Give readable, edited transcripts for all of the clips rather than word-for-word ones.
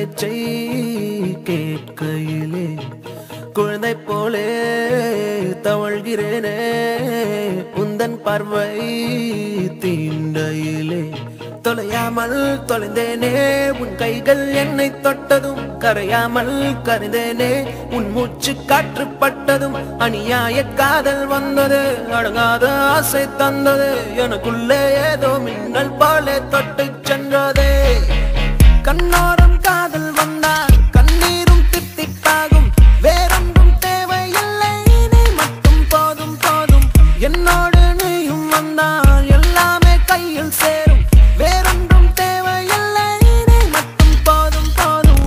பேச்சை கேட்கையிலே குழந்தை போலே தவழ்கிறேனே உந்தன் பார்வை தீண்டையிலே தொலையாமல் தொலைந்தேனே உன் கைகள் என்னை தொட்டதும் கரையாமல் கரைந்தேனே உன் மூச்சு காற்று பட்டதும் அநியாய காதல் வந்தது அடங்காத ஆசை தந்தது எனக்குள்ளே ஏதோ மின்னல் போலே தொட்டு சென்றதே கண்ணோரம் காதல் வந்தால் கண்ணீரும் தித்திப்பாகும் வேறொன்றும் தேவையில்லை நீ மட்டும் போதும் போதும் என்னோடு நீயும் வந்தால் எல்லாமே கையில் சேரும் வேறொன்றும் தேவையில்லை நீ மட்டும் போதும் போதும்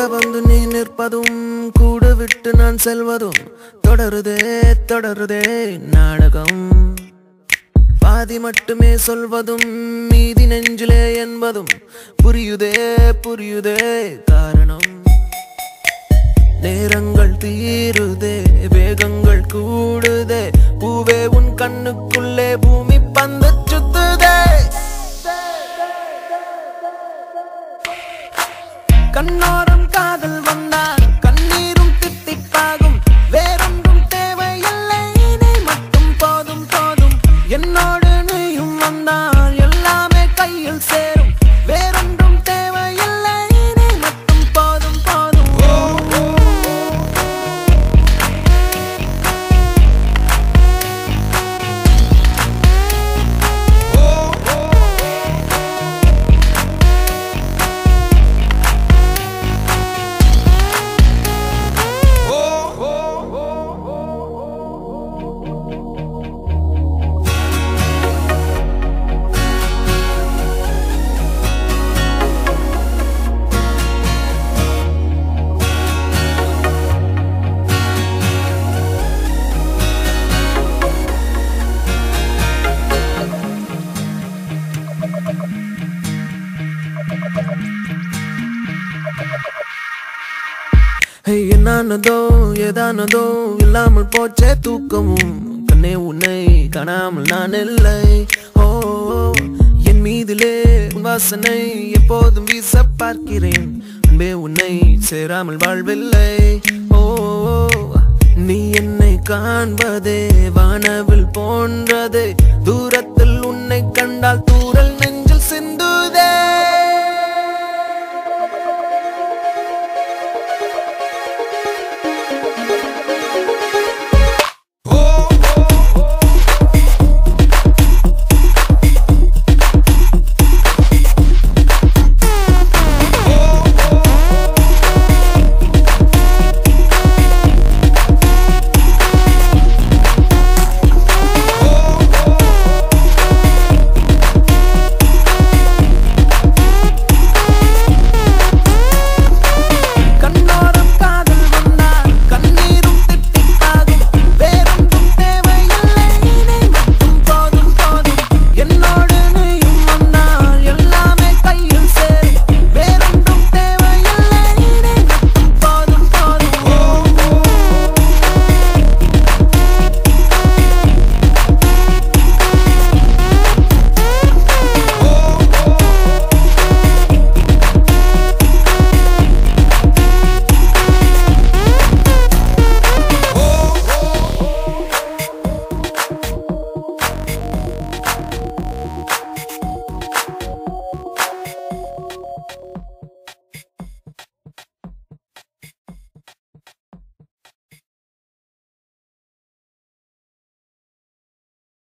வந்து நீ நிற்பதும் கூட விட்டு நான் செல்வதும் தொடருதே தொடருதே நாடகம் பாதி மட்டுமே சொல்வதும் மீதி நெஞ்சிலே என்பதும் புரியுதே புரியுதே காரணம் நேரங்கள் தீருதே வேகங்கள் கூடுதே பூவே உன் கண்ணுக்குள்ளே பூமி பந்து சுத்துதே கண்ணோரம் காதல் வந்தால் கண்ணீரும் தித்திப்பாகும் வேறொன்றும் தேவையில்லை நீ மட்டும் போதும் போதும் என்னோடு நீயும் வந்தால் எல்லாமே கையில் சேரும் வேறொன்றும் தேவையில்லை நீ மட்டும் போதும் போதும் என்னானதோ ஏதானதோ இல்லாமல் போச்சே தூக்கமும் கண்ணே உன்னை காணாமல் நான் இல்லை ஓ என் மீதிலே உன் வாசனை எப்போதும் வீச பார்க்கிறேன் அன்பே உன்னை சேராமல் வாழ்வில்லை ஓ நீ என்னை காண்பதே வானவில் போன்றதே